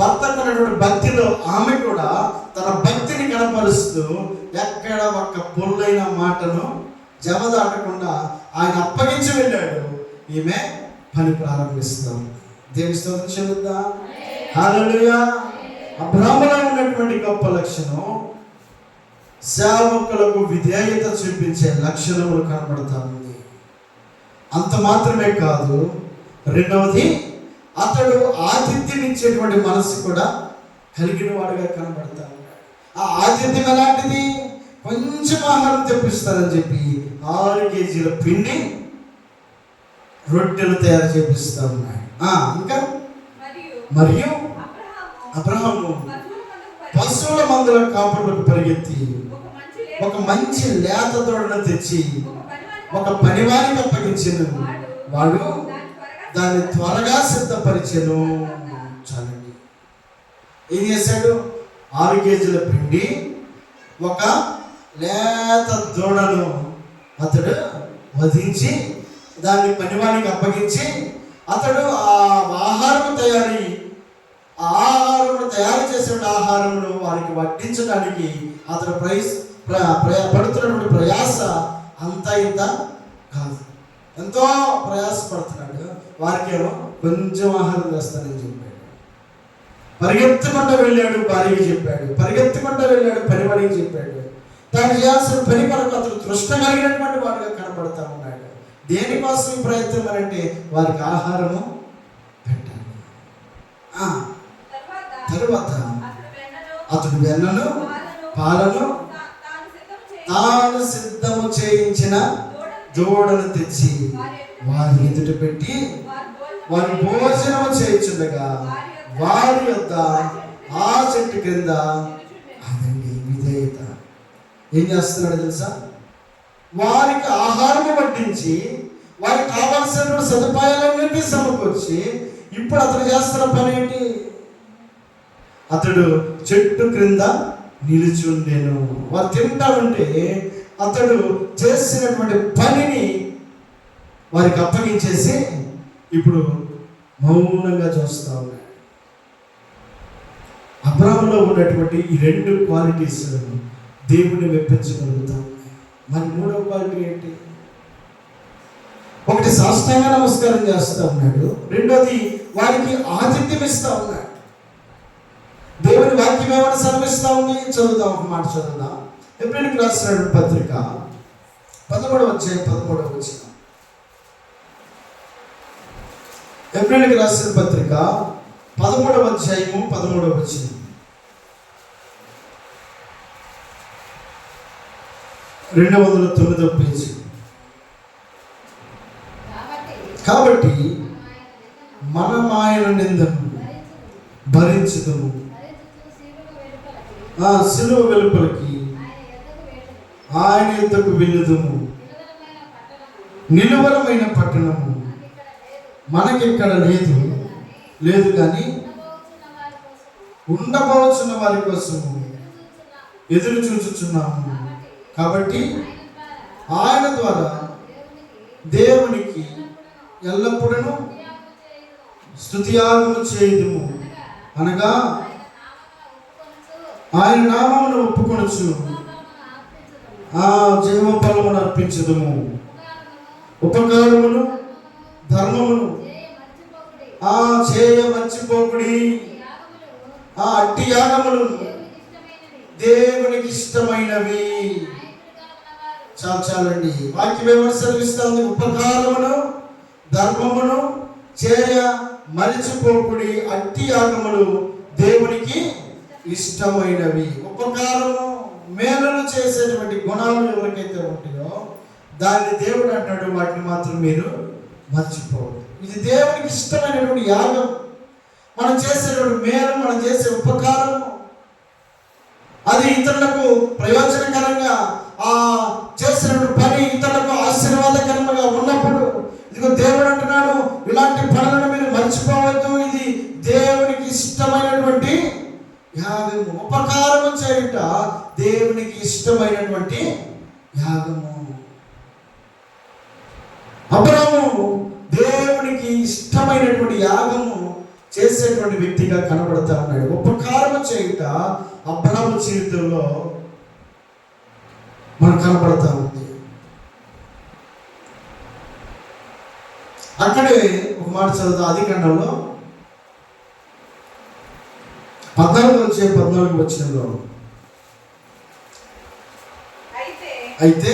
[SPEAKER 1] భర్తకు ఉన్నటువంటి భక్తిలో ఆమె కూడా తన భక్తిని కనపరుస్తూ ఎక్కడ ఒక్క పొల్లైన మాటను జవదాటకుండా ఆయన అప్పగించి వెళ్ళాడు. ఈమె పని ప్రారంభిస్తాం. దేవుని స్తోత్రం చెల్లిద్దాం. హల్లెలూయా. అబ్రాహాములో ఉన్నటువంటి గొప్ప లక్షణం సేవకులకు విధేయత చూపించే లక్షణములు కనబడతా ఉంది. అంత మాత్రమే కాదు, రెండవది అతడు ఆతిథ్యం ఇచ్చేటువంటి మనసు కూడా కలిగిన వాడుగా కనబడతా ఉన్నాడు. ఆ ఆతిథ్యం ఎలాంటిది? కొంచెం ఆహారం తెప్పిస్తారని చెప్పి 6 కేజీల పిండి రొట్టెలు తయారు చేపిస్తా ఉన్నాడు. ఇంకా మరియు అబ్రాహాము పశువుల మందుల కాపులకు పరిగెత్తి ఒక మంచి లేత దూడను తెచ్చి ఒక పనివారికి అప్పగించెను. వాడు దాన్ని త్వరగా సిద్ధపరిచెను. చాలండి. ఏం చేశాడు? 6 కేజీల పిండి, ఒక లేత దూడను అతడు వధించి దాన్ని పనివానికి అప్పగించి అతడు ఆ ఆహారము తయారు చేసే ఆహారమును వారికి వడ్డించడానికి అతడు పడుతున్నటువంటి ప్రయాస అంత ఇంత కాదు. ఎంతో ప్రయాసపడుతున్నాడు. వారికేమో కొంచెం ఆహారం వేస్తానని చెప్పాడు. పరిగెత్తుకుంటూ వెళ్ళాడు, భార్యకి చెప్పాడు. పరిగెత్తుకుంటూ వెళ్ళాడు, పనివాడికి చెప్పాడు. తాను చేయాల్సిన పని కొరకు అతడు తృష్ణ కలిగినటువంటి వాడిగా కనబడతా ఉన్నాడు. దేనికోసం ఈ ప్రయత్నం అంటే వారికి ఆహారము పెట్టాలి. తరువాత అతడు వెన్నను పాలను తాను సిద్ధము చేయించిన దూడను తెచ్చి వారి ఎదుట పెట్టి వారి భోజనము చేయించుండగా వారి యొద్ద ఆ చెట్టు క్రింద అదండి విధేయత. ఏం చేస్తున్నాడు తెలుసా? వారికి ఆహారం వడ్డించి వారికి కావాల్సిన సదుపాయాలన్నింటినీ సమకూర్చి ఇప్పుడు అతడు చేస్తున్న పని ఏంటి? అతడు చెట్టు క్రింద నిలిచి ఉండేను. వారు తింటా ఉంటే అతడు చేసినటువంటి పనిని వారికి అప్పగించేసి ఇప్పుడు మౌనంగా చూస్తూ ఉన్నాడు. అబ్రాహాములో ఉన్నటువంటి ఈ 2 క్వాలిటీస్ దేవుడిని మెప్పించగలుగుతాం. మరి 3వ క్వాలిటీ ఏంటి? ఒకటి సాష్టాంగ నమస్కారం చేస్తూ ఉన్నాడు, రెండోది వారికి ఆతిథ్యం ఇస్తూ ఉన్నాడు. దేవుని వాక్యం ఏమైనా సెలవిస్తూ ఉంది? చదువుదాం, ఒక మాట చదువుదాం. ఎబ్రియులకు రాసిన పత్రిక 13వ అధ్యాయం 13వ వచనం. ఎబ్రియులకు రాసిన పత్రిక 13వ అధ్యాయము 13వ వచనం. పేజీ. కాబట్టి మనం ఆయన నిందను భరించుదుము, సిలువ వెలుపలికి ఆయన యొద్దకు వెళ్ళుదుము. నిలువరమైన పట్టణము మనకిక్కడ లేదు కానీ ఉండబోచున్న వారి కోసము ఎదురు చూచుచున్నాము. కాబట్టి ఆయన ద్వారా దేవునికి ఎల్లప్పుడూ స్తుతియాగము చేయుదుము, అనగా ఆయన నామమును ఒప్పుకొనుచు జీవ ఫలమును అర్పించుదుము. ఉపకారమును ధర్మమును చేయ మర్చిపోకుడి. అట్టి యాగములు దేవునికి ఇష్టమైనవి. చాలండి. వాక్యం ఏమని సెలవిస్తుంది? ఉపకారమును ధర్మమును చేయ మరిచిపోకుడి. అట్టి యాగములు దేవునికి ఇష్టమైనవి. ఉపకారము, మేలులు చేసేటువంటి గుణాలు ఎవరికైతే ఉంటాయో దాన్ని దేవుడు అంటాడు, వాటిని మాత్రం మీరు మర్చిపోవద్దు. ఇది దేవునికి ఇష్టమైనటువంటి యాగం. మనం చేసేటువంటి మేలు, మనం చేసే ఉపకారం, అది ఇతరులకు ప్రయోజనకరంగా చేసినటువంటి పని ఇతరులకు ఆశీర్వాదకరంగా ఉన్నప్పుడు ఇదిగో దేవుడు అంటున్నాడు, ఇలాంటి పనులను మీరు మర్చిపోవద్దు. ఇది దేవునికి ఇష్టమైనటువంటి యాగము. ఉపకారము చేయుట దేవునికి ఇష్టమైనటువంటి యాగము. అబ్రాహాము దేవునికి ఇష్టమైనటువంటి యాగము చేసేటువంటి వ్యక్తిగా కనబడతా ఉన్నాడు. ఉపకారము చేయుట అబ్రాహాము జీవితంలో మనకు కనబడతా ఉంది. అక్కడే ఒక మాట చదువుతా. ఆదికాండంలో 14 వచనంలో అయితే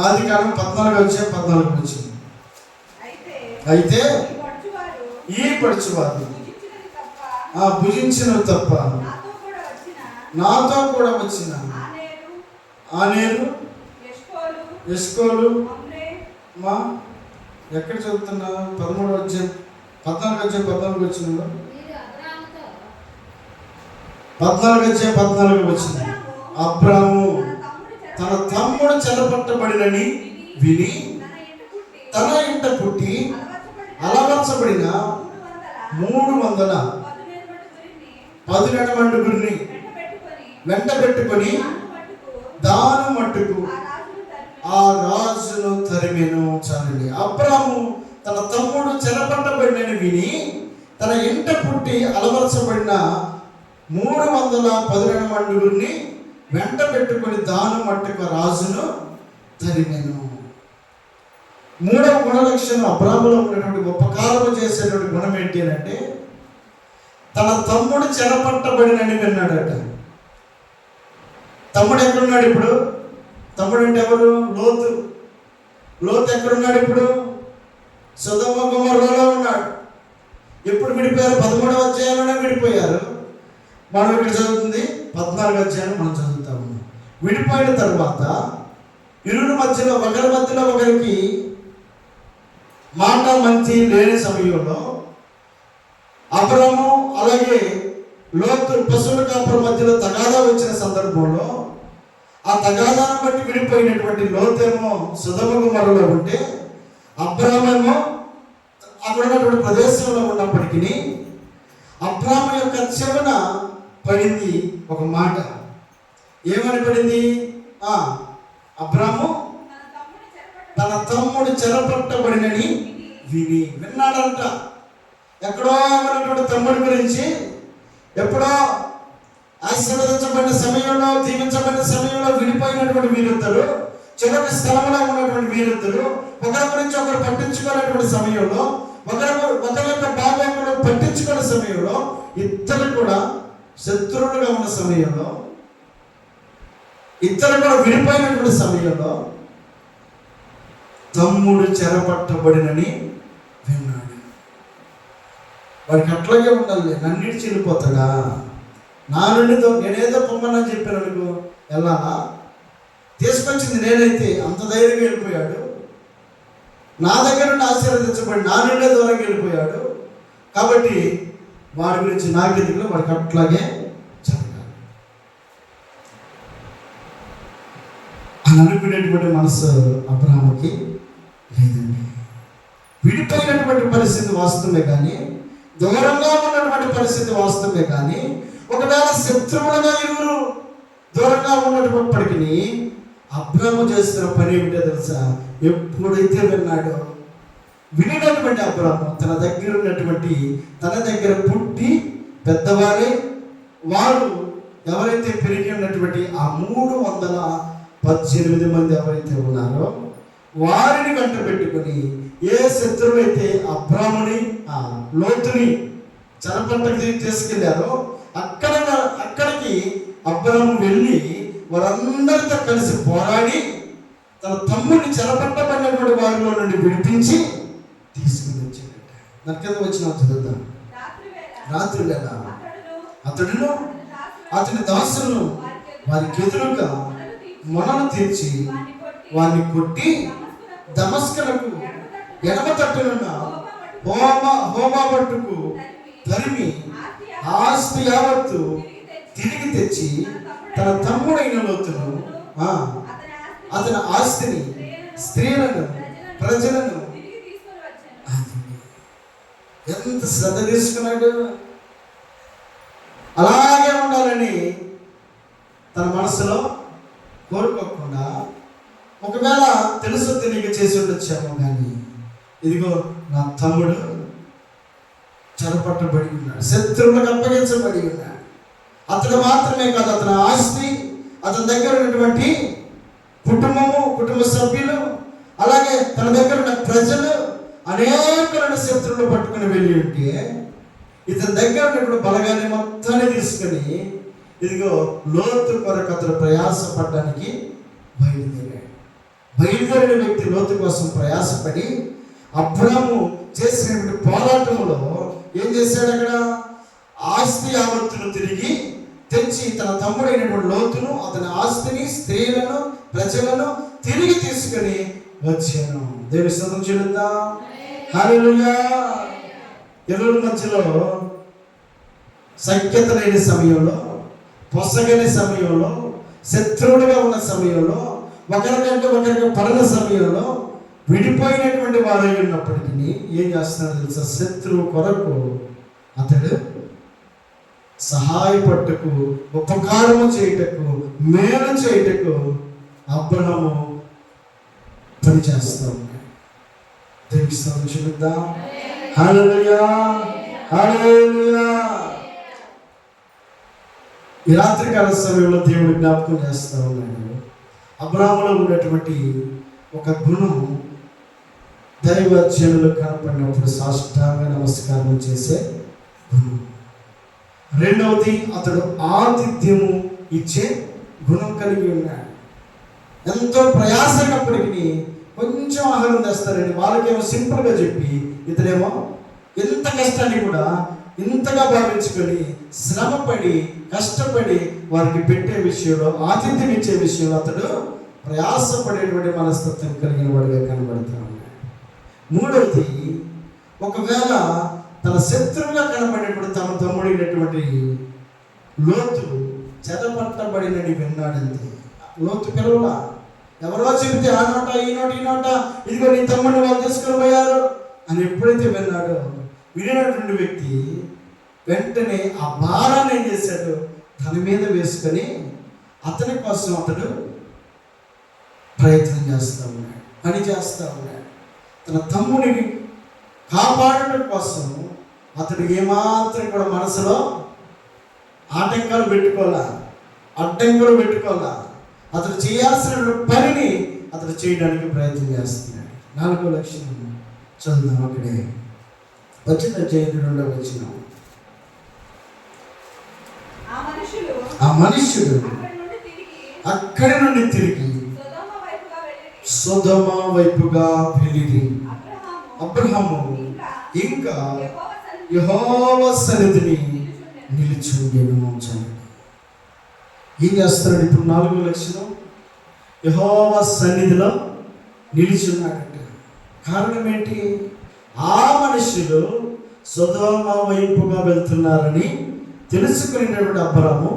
[SPEAKER 1] ఆదికాండం 14 వచనం. అయితే ఈ పడుచువారు భుజించినవి తప్ప నాతో కూడా వచ్చిన ఆనేరు ఎస్కోలు మా ఎక్కడ చదువుతున్నా? 13వ అధ్యాయం 14 వచ్చిన 14 వచ్చిన. అబ్రాహాము తన తమ్ముడు చెరపట్టబడినని విని తన ఇంట పుట్టి అలవర్చబడిన 300 పదునెనమండుగురిని వెంట పెట్టుకొని దాను మట్టుకు ఆ రాజును తరిమెను. చాలండి. అబ్రాహాము తన తమ్ముడు చెరపట్టబడినని విని తన ఇంట పుట్టి అలవర్చబడిన 310 వెంట పెట్టుకొని దాను మట్టుకు రాజును తరిమెను. 3వ గుణలక్షణం అబ్రాహాములో ఉన్నటువంటి ఉపకారము చేసేటువంటి గుణం ఏంటి అంటే తన తమ్ముడు చెరపట్టబడినని విన్నాడట. తమ్ముడు ఎక్కడున్నాడు ఇప్పుడు? తమ్ముడు అంటే ఎవరు? లోతు ఎక్కడున్నాడు ఇప్పుడు? సొదొమ గొమొర్రాలో ఉన్నాడు. ఎప్పుడు విడిపోయారు? 13వ అధ్యాయంలోనే విడిపోయారు. మనం ఇక్కడ చదువుతుంది 14వ అధ్యాయం మనం చదువుతాము. విడిపోయిన తర్వాత ఇరువురి మధ్యలో ఒకరికి మాట మంచి లేని సమయంలో అబ్రాహాము అలాగే లోతు పశువుల కాపరి తగాదాన్ని బట్టి విడిపోయినటువంటి లోతేమో సొదొమ గొమొర్రాలో ఉంటే, అబ్రామేమో అక్కడ ఉన్నటువంటి ప్రదేశంలో ఉన్నప్పటికీ అబ్రాము యొక్క చెవున పడింది ఒక మాట. ఏమని పడింది? అబ్రాము తన తమ్ముడు చెరపట్టబడినని విన్నాడంట. ఎక్కడో ఉన్నటువంటి తమ్ముడి గురించి, ఎప్పుడో ఆశీర్వదించబడిన సమయంలో, దీవించబడిన సమయంలో విడిపోయినటువంటి వీరిద్దరు, చివరి స్థలంలో ఉన్నటువంటి వీరిద్దరు ఒకరి గురించి ఒకరు పట్టించుకునేటువంటి సమయంలో, ఒకరి యొక్క భాగంలో పట్టించుకునే సమయంలో, ఇద్దరు కూడా శత్రువులుగా ఉన్న సమయంలో, ఇద్దరు కూడా విడిపోయినటువంటి సమయంలో తమ్ముడు చెరపట్టబడినని విన్నాడు. వాడికి అట్లాగే ఉండాలి. నన్నిటి చెల్లిపోతాడా? నా నుండి నేనేదో పొమ్మని చెప్పాను అనుకో, వెళ్ళాలా? తీసుకొచ్చింది నేనైతే, అంత ధైర్యంగా వెళ్ళిపోయాడు. నా దగ్గర నుండి ఆశీర్వదించబడి నా నుండే దూరంగా వెళ్ళిపోయాడు. కాబట్టి వాడి గురించి నాకెందుకు, వాడికి అట్లాగే జరగాలి అని అనుకునేటువంటి మనసు అబ్రాహాముకి లేదండి. విడిపోయినటువంటి పరిస్థితి వాస్తవమే కానీ, దూరంగా ఉన్నటువంటి పరిస్థితి వాస్తవమే కానీ, ఒకవేళ శత్రువులుగా ఇరువురు దూరంగా ఉన్నప్పటికీ అబ్రాము చేస్తున్న పని ఏమిటో తెలుసా? ఎప్పుడైతే విన్నాడో, వినినటువంటి అబ్రాము తన దగ్గర ఉన్నటువంటి, తన దగ్గర పుట్టి పెద్దవారే వారు ఎవరైతే పెరిగి ఉన్నటువంటి ఆ 318 మంది ఎవరైతే ఉన్నారో వారిని వెంట పెట్టుకొని, ఏ శత్రువు అయితే అబ్రాముని లోతుని చెరపట్టకి తీసుకెళ్లారో అక్కడికి అబ్రాము వెళ్ళి వారందరితో కలిసి పోరాడి తన తమ్ముడిని చెరపట్టబడినటువంటి వారిలో నుండి విడిపించి తీసుకుని వచ్చాడట. దాని కింద వచ్చిన చదువుతాం. రాత్రి వేళ అతడును అతని దాసులను వారికి ఎదురుగా మొనను తీర్చి వారిని కొట్టి దమస్కునకు ఎడమ తట్టునున్న హోమా పట్టుకు తరిమి ఆస్తి యావత్తు తిరిగి తెచ్చి తన తమ్ముడైన లోతును, అతని ఆస్తిని, స్త్రీలను, ప్రజలను ఎంత శ్రద్ధ తీసుకున్నాడు. అలాగే ఉండాలని తన మనసులో కోరుకోకుండా, ఒకవేళ తెలుసు తెలియక చేసి ఉండొచ్చాము కానీ, ఇదిగో నా తమ్ముడు చెరపట్టబడి ఉన్నాడు, శత్రువులకు అప్పగించబడి ఉన్నాడు. అతడు మాత్రమే కాదు, అతని ఆస్తి, అతని దగ్గర ఉన్నటువంటి కుటుంబము, కుటుంబ సభ్యులు, అలాగే తన దగ్గర ఉన్న ప్రజలు అనేకమైన శత్రువులు పట్టుకుని వెళ్ళి ఉంటే, ఇతని దగ్గర ఉన్నప్పుడు బలగాన్ని మొత్తాన్ని తీసుకొని ఇదిగో లోతు కొరకు అతను ప్రయాసపడడానికి బయలుదేరాడు. బయలుదేరిన వ్యక్తి లోతు కోసం ప్రయాసపడి అబ్రాము చేసినటువంటి పోరాటంలో ఏం చేశాడు? అక్కడ ఆస్తి యావత్తును తిరిగి తెచ్చి తన తమ్ముడైనటువంటి లోతును, అతని ఆస్తిని, స్త్రీలను, ప్రజలను తిరిగి తీసుకొని వచ్చాను. దేవుని స్తోత్రం చెల్లిద్దాం. హల్లెలూయా. ఇరువురి మధ్యలో సఖ్యత లేని సమయంలో, పొసగని సమయంలో, శత్రువులుగా ఉన్న సమయంలో, ఒకరికంటే ఒకరికి పడిన సమయంలో విడిపోయినటువంటి వారై ఉన్నప్పటికీ ఏం చేస్తున్నాడు తెలుసా? శత్రువు కొరకు అతడు సహాయపట్టుకు, ఉపకారము చేయుటకు, మేలు చేయుటకు అబ్రహాము పనిచేస్తూ ఉన్నాడు. దేవునికి స్తోత్రం చెల్లిద్దాం. హల్లెలూయా, హల్లెలూయా. ఈ రాత్రికాల సమయంలో దేవుడు జ్ఞాపకం చేస్తూ ఉన్నాడు. అబ్రాహాములో ఉన్నటువంటి ఒక గుణం దైవజనులు కనపడినప్పుడు సాష్టాంగ నమస్కారం చేసే గుణం. రెండవది, అతడు ఆతిథ్యము ఇచ్చే గుణం కలిగి ఉన్నాడు. ఎంతో ప్రయాసమైనప్పటికీ కొంచెం ఆహారం తెస్తారండి. వాళ్ళకేమో సింపుల్గా చెప్పి, ఇతడేమో ఎంత కష్టాన్ని కూడా ఇంతగా భావించుకొని శ్రమపడి కష్టపడి వారికి పెట్టే విషయంలో, ఆతిథ్యం ఇచ్చే విషయంలో అతడు ప్రయాసపడేటువంటి మనస్తత్వం కలిగిన వాడిగా కనబడుతూ ఉన్నాడు. మూడవది, ఒకవేళ తన శత్రువుగా కనబడేటువంటి తమ తమ్ముడైనటువంటి లోతు చెరపట్టబడినని విన్నాడంతే. లోతు పిలవలా. ఎవరో చెబితే ఆ నోట ఈ నోట ఈ నోట ఇదిగో నీ తమ్ముడిని వాళ్ళు తీసుకొని పోయారు అని ఎప్పుడైతే విన్నాడో, వినినటువంటి వ్యక్తి వెంటనే ఆ భారాన్ని ఏం చేశాడు, తన మీద వేసుకొని అతని కోసం అతడు ప్రయత్నం చేస్తూ ఉన్నాడు, పని చేస్తూ ఉన్నాడు. తన తమ్ముడిని కాపాడడం కోసం అతడు ఏమాత్రం కూడా మనసులో ఆటంకాలు పెట్టుకోవాలా, అడ్డంకులు పెట్టుకోవాలా. అతడు చేయాల్సిన పనిని అతడు చేయడానికి ప్రయత్నం చేస్తున్నాడు. 4వ లక్షణం చదువుదాం. అక్కడే వచ్చిన చేతి 2వ వచనం. ఆ మనుష్యుడు అక్కడి నుండి తిరిగి సొదొమ వైపుగా వెళ్ళిరి. అబ్రహాము ఇంకా యెహోవా సన్నిధిని నిలిచుండెను. ఏం చేస్తున్నాడు ఇప్పుడు? 4వ లక్షణం, యెహోవా సన్నిధిలో నిలిచున్నాడంట. కారణం ఏంటి? ఆ మనుషులు సొదొమ వైపుగా వెళ్తున్నారని తెలుసుకునేటువంటి అబ్రాము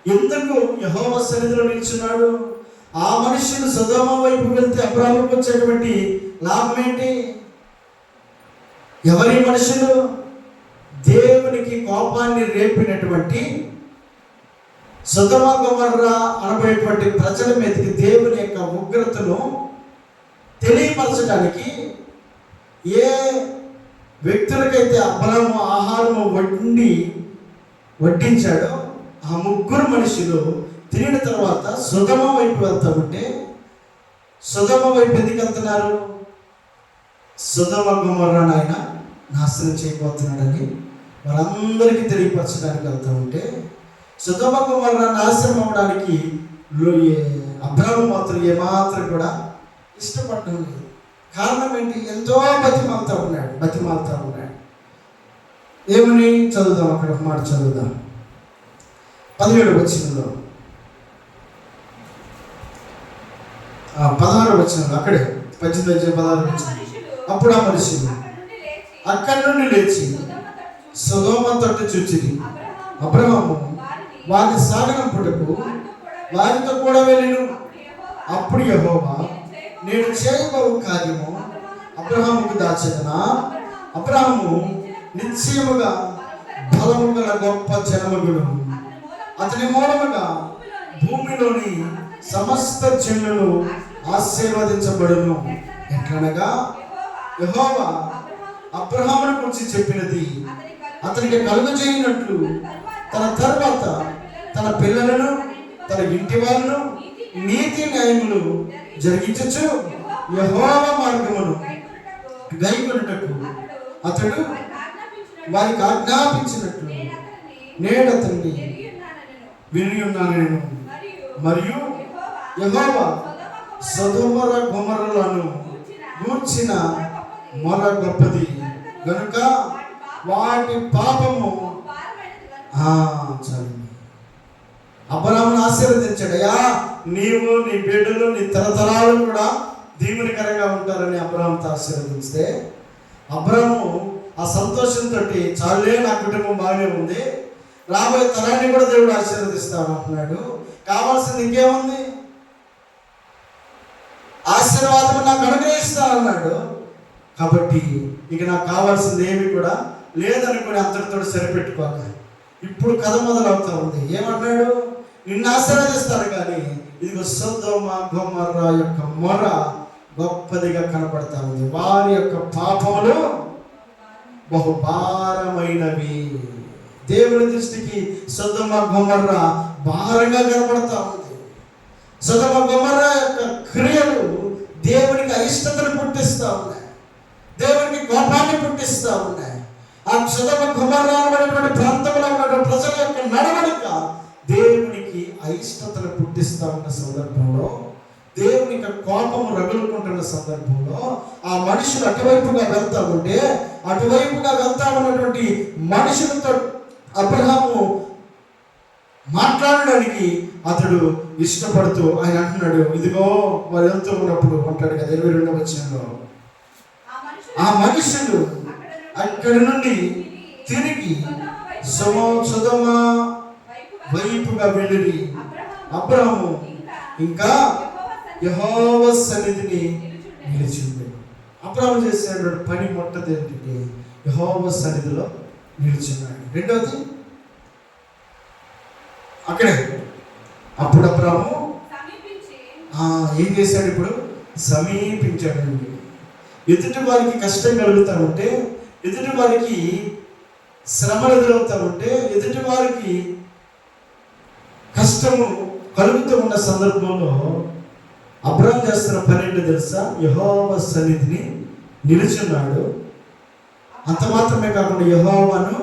[SPEAKER 1] ఎందుకు యెహోవా సన్నిధిలో నిల్చున్నాడు? ఆ మనుషులు సొదొమ వైపు వెళ్తే అబ్రాముకు వచ్చేటువంటి లాభం ఏంటి? ఎవరి మనుషులు? దేవునికి కోపాన్ని రేపినటువంటి సొదొమ గొమొర్రా అనబడేటువంటి ప్రజల మీదకి దేవుని యొక్క ఉగ్రతను తెలియపరచడానికి ఏ వ్యక్తులకైతే అబ్రాము ఆహారము వడ్డించాడో ఆ ముగ్గురు మనుషులు తిరిగిన తర్వాత సొదొమ వైపు వెళ్తా ఉంటే, సొదొమ వైపు ఎందుకు వెళ్తున్నారు? సొదొమ గొమొర్రాను ఆయన నాశనం చేయబోతున్నాడని వాళ్ళందరికీ తెలియపరచడానికి వెళ్తూ ఉంటే, సొదొమ గొమొర్రా నాశనం అవ్వడానికి అబ్రాము మాత్రం ఏమాత్రం కూడా ఇష్టపడడం లేదు. కారణం ఏంటి? ఎంతో బతిమాలుతా ఉన్నాడు. ఏమని చదువుదాం, అక్కడ ఒక మాట చదువుదాం. 17వ వచనంలో, 16వ వచనంలో, అక్కడే 16వ వచనం. అప్పుడు ఆ మనుషులు అక్కడి నుండి లేచి సొదొమ తట్టు చూచిరి. అబ్రహాము వారిని సాగనంపుటకు వారితో కూడా వెళ్ళెను. అప్పుడు యెహోవా, నేను చేయబోవు కార్యము అబ్రహాముకు దాచెదనా? అబ్రహాము నిశ్చయముగా బలము గల గొప్ప జనమగును. అతని మూలముగా భూమిలోని సమస్త జనులు ఆశీర్వదించబడును. ఎట్లనగా యెహోవా అబ్రహామును గురించి చెప్పినది అతనికి కలుగజేయనట్లు తన తర్వాత తన పిల్లలను, తన ఇంటి వారిను నీతి న్యాయములు జరిగించచ్చు యెహోవా మార్గమును గైకొనుటకు అతడు వారికి ఆజ్ఞాపించినట్లు నేను అతన్ని విని ఉన్నాను. మరియు యెహోవా సొదొమ గొమొర్రాలను గూర్చిన మొర గొప్పది గనుక వాటి పాపము అబ్రాహామును ఆశీర్వదించాడు. అయ్యా, నీవు నీ బిడ్డలు నీ తరతరాలు కూడా దీవెనకరంగా ఉంటారని అబ్రాహాముతో ఆశీర్వదిస్తే, అబ్రాహాము ఆ సంతోషంతో చాలే నా కుటుంబం బాగానే ఉంది, రాబోయే తరాన్ని కూడా దేవుడు ఆశీర్వదిస్తాను అంటున్నాడు. కావాల్సింది ఇంకేముంది? ఆశీర్వాదం నాకు అనుగ్రహిస్తానన్నాడు. కాబట్టి ఇక నాకు కావాల్సింది ఏమి కూడా లేదనుకుని అంతటితో సరిపెట్టుకోవాలి. ఇప్పుడు కథ మొదలవుతా ఉంది. ఏమన్నాడు? నిన్ను ఆశీర్వదిస్తాను, కానీ ఇదిగో సొదొమ గొమొర్రా యొక్క మొర గొప్పదిగా కనపడతా ఉంది. వారి యొక్క పాపములు బహుభారమైనవి. దేవుని దృష్టికి సొదొమ గొమొర్రా భారంగా కనపడతా ఉంది. సొదొమ గొమొర్రా యొక్క క్రియలు దేవునికి అయిష్టతను పుట్టిస్తూ ఉన్నాయి, దేవునికి కోపాన్ని పుట్టిస్తూ ఉన్నాయి. ఆ సొదొమ గొమొర్రా అనేటువంటి ప్రాంతంలో ఉన్నటువంటి ప్రజల యొక్క నడవడిక దేవునికి అయిష్టతను పుట్టిస్తూ ఉన్న సందర్భంలో, దేవునికి కోపము రగులుకుంటున్న సందర్భంలో ఆ మనుషులు అటువైపుగా వెళ్తా ఉంటే, అటువైపుగా వెళ్తా ఉన్నటువంటి మనుషులతో అబ్రహాము మాట్లాడడానికి అతడు ఇష్టపడుతూ ఆయన అంటున్నాడు, ఇదిగో వారు వెళ్తూ ఉన్నప్పుడు అంటాడు కదా 22వ వచనంలో, ఆ మనుషులు అక్కడి నుండి తిరిగి సొదొమ వైపుగా వెళ్ళి అబ్రహాము ఇంకా యెహోవా సన్నిధిని నిలిచి ఉండేను. అబ్రాహాము చేసిన పని మొట్టది ఏంటంటే యెహోవా సన్నిధిలో నిలిచున్నాడు. రెండవది అక్కడే అప్పుడు అబ్రాహాము ఏం చేశాడు? ఇప్పుడు సమీపించాడు. ఎదుటి వారికి కష్టం కలుగుతూ ఉంటే, ఎదుటి వారికి శ్రమలు ఎదురవుతూ ఉంటే, ఎదుటి వారికి కష్టము కలుగుతూ ఉన్న సందర్భంలో అబ్రాహాము చేస్తున్న పని ఏంటో తెలుసా? యెహోవా సన్నిధిని నిలుచున్నాడు. అంత మాత్రమే కాకుండా యెహోవాను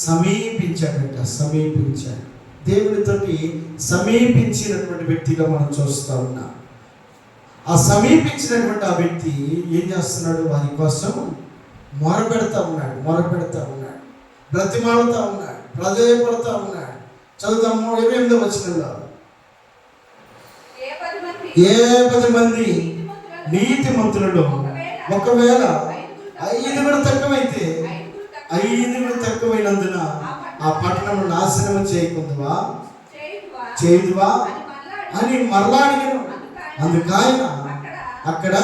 [SPEAKER 1] సమీపించాడట. సమీపించాడు. దేవునితోటి సమీపించినటువంటి వ్యక్తిగా మనం చూస్తూ ఉన్నాం. ఆ సమీపించినటువంటి ఆ వ్యక్తి ఏం చేస్తున్నాడు? వారి కోసం మొరపెడతా ఉన్నాడు. బ్రతిమాలుతా ఉన్నాడు. ప్రాధేయపడతా ఉన్నాడు. చదువుతాము 28వ వచనంలో, ఏ 10 మంది నీతిమంతులలో ఒకవేళ 5 తక్కువైతే 5 తక్కువైనందున ఆ పట్టణం నాశనం చేయుదువా అని మరలా అడిగాను. అందుకాయన అక్కడ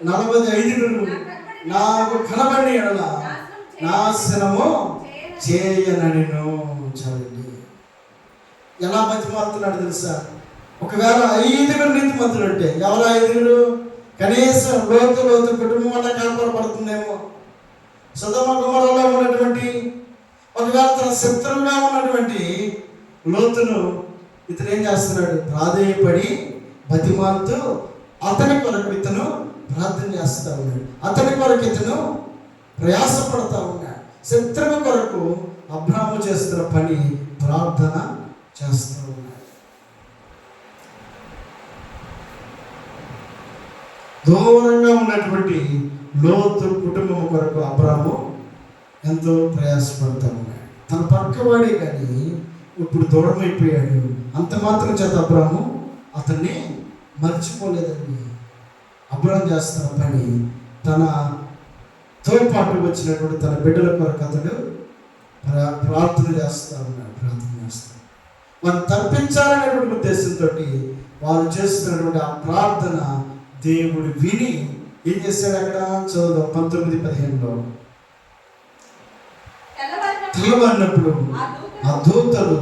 [SPEAKER 1] 45 నాకు కనబడి ఎడల నాశనము చేయననిను. చదండి ఎలా బతిమాలుతున్నాడు తెలుసా? ఒకవేళ 5 నీతిమంతులు అంటే ఎవరు 5? కనీసం లోతు కుటుంబం వల్ల కాపాడబడుతుందేమో. సొదొమ గొమొర్రాలో ఉన్నటువంటి, ఒకవేళ తన శత్రువుగా ఉన్నటువంటి లోతును ఇతను ఏం చేస్తున్నాడు? ప్రాధేయపడి బతిమాలుతూ అతని కొరకు ఇతను ప్రార్థన చేస్తూ ఉన్నాడు. అతని కొరకు ఇతను ప్రయాసపడతా ఉన్నాడు. శత్రువు కొరకు అబ్రాహాము చేస్తున్న పని ప్రార్థన చేస్తూ ఉన్నాడు. దూరంగా ఉన్నటువంటి లోతు కుటుంబం కొరకు అబ్రాహాము ఎంతో ప్రయాసపడతా ఉన్నాడు. తన పక్కవాడే కానీ ఇప్పుడు దూరం అయిపోయాడు. అంత మాత్రం చేత అబ్రాహాము అతన్ని మర్చిపోలేదండి. అబ్రాహాము చేస్తున్న పని తనతో పాటు వచ్చినటువంటి తన బిడ్డల కొరకు అతడు ప్రార్థన చేస్తూ ఉన్నాడు. వారిని తప్పించాలనేటువంటి ఉద్దేశంతో వారు చేస్తున్నటువంటి ఆ ప్రార్థన దేవుడు విని ఏం చేశాడు? అక్కడ చదువు 19:15లో, తెల్లవారినప్పుడు ఆ దూతలు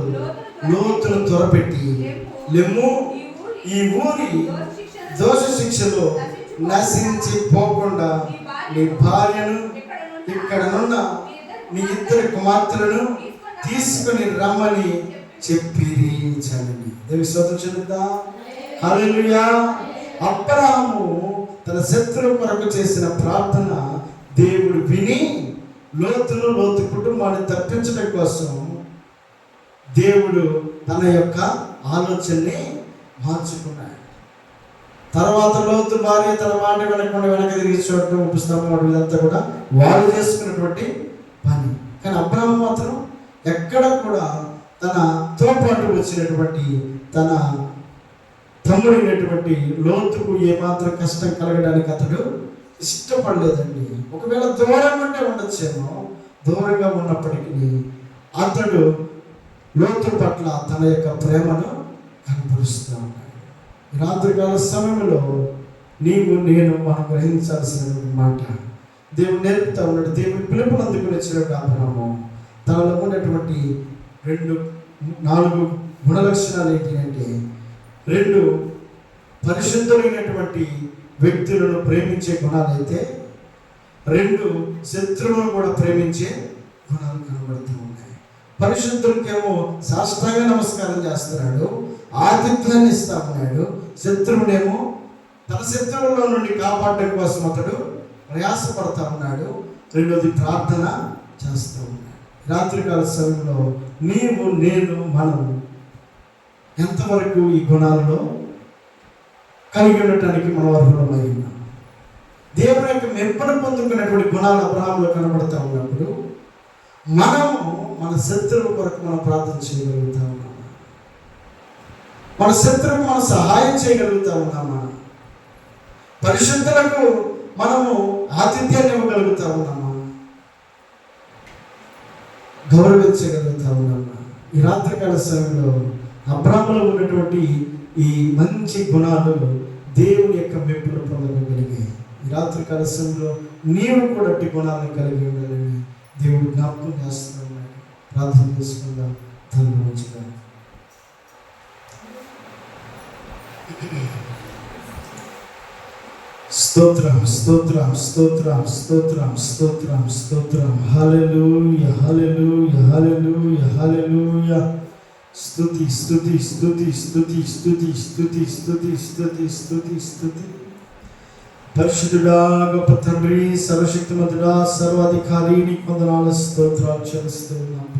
[SPEAKER 1] లోతును త్వరపెట్టి, లెమ్ము, ఈ ఊరి దోష శిక్షలో నశించి పోకుండా నీ భార్యను ఇక్కడనున్న నీ 2 కుమార్తెలను తీసుకుని రమ్మని చెప్పిరి. చలండి దేవి స్తోత్రం చెల్లిద్దాం. హల్లెలూయా. అబ్రాహాము తన శత్రువు కొరకు చేసిన ప్రార్థన దేవుడు విని లోతు కుటుంబాన్ని తప్పించడం కోసం దేవుడు తన యొక్క ఆలోచనని మార్చుకున్నాడు. తర్వాత లోతు భార్య తన మాట వెనకుండా వెనక తిరిగి చూడటం, ఉపస్తంభం, ఇదంతా కూడా వాళ్ళు చేసుకున్నటువంటి పని. కానీ అబ్రాహాము మాత్రం ఎక్కడ కూడా తనతో పాటు వచ్చినటువంటి తన తమ్ముడైనటువంటి లోతుకు ఏమాత్రం కష్టం కలగడానికి అతడు ఇష్టపడలేదండి. ఒకవేళ దూరంగా ఉంటే ఉండొచ్చేమో, దూరంగా ఉన్నప్పటికీ అతడు లోతు పట్ల తన యొక్క ప్రేమను కనపరుస్తూ ఉన్నాడు. రాత్రికాల సమయంలో నీవు నేను మనం గ్రహించాల్సినటువంటి మాట దేవుడు నేర్పుతా ఉన్నాడు. దేవుని పిలుపును అందుకుని వచ్చినట్టు అబ్రాహాము తనలో ఉన్నటువంటి 4 గుణలక్షణాలు ఏంటి అంటే, 2 పరిశుద్ధులైనటువంటి వ్యక్తులను ప్రేమించే గుణాలైతే, 2 శత్రువులను కూడా ప్రేమించే గుణాలు కనబడుతూ ఉన్నాయి. పరిశుద్ధులకేమో సాష్టాంగ నమస్కారం చేస్తున్నాడు, ఆతిథ్యాన్ని ఇస్తా ఉన్నాడు. శత్రువునేమో తన శత్రువుల నుండి కాపాడడం కోసం అతడు ప్రయాసపడతా ఉన్నాడు. 2వది ప్రార్థన చేస్తూ ఉన్నాడు. రాత్రికాల సమయంలో నీవు నేను మనం ఎంతవరకు ఈ గుణాలలో కలిగి ఉండటానికి మనం అర్హులమై ఉన్నాం? దేవుని యొక్క మెప్పును పొందుకున్నటువంటి గుణాలు అబ్రాహాములో కనబడుతూ ఉన్నప్పుడు మనము మన శత్రువు కొరకు మనం ప్రార్థన చేయగలుగుతా ఉన్నామా? మన శత్రువుకు మనం సహాయం చేయగలుగుతా ఉన్నామా? పరిశుద్ధులకు మనము ఆతిథ్యాన్ని ఇవ్వగలుగుతా ఉన్నామా? గౌరవించగలుగుతా ఉన్నామా? ఈ రాత్రికాల సమయంలో అబ్రాహాములో ఉన్నటువంటి ఈ మంచి గుణాలు దేవుని యొక్క మెప్పును పొందగలిగాయి. ఈ రాత్రికాల సమయంలో నీవు కూడా అట్టి గుణాలను కలిగి ఉండాలని దేవుడు జ్ఞాపకం చేస్తున్నాడు. ప్రార్థన చేసుకుందాం. తండ్రి మంచిగా స్తోత్రం స్తోత్రం స్తోత్రం స్తోత్రం స్తోత్రం స్తోత్రం. హల్లెలూయా హల్లెలూయా హల్లెలూయా హల్లెలూయా. స్తుతి స్తుతి స్తుతి స్తుతి స్తుతి స్తుతి స్తుతి స్తుతి స్తుతి స్తుతి. పరిశుద్ధుడా, గొప్ప తండ్రి, సర్వశక్తిమంతుడా, సర్వాధికారి, నీకు వందనాలు స్తోత్రాలు చెల్లిస్తున్నాం.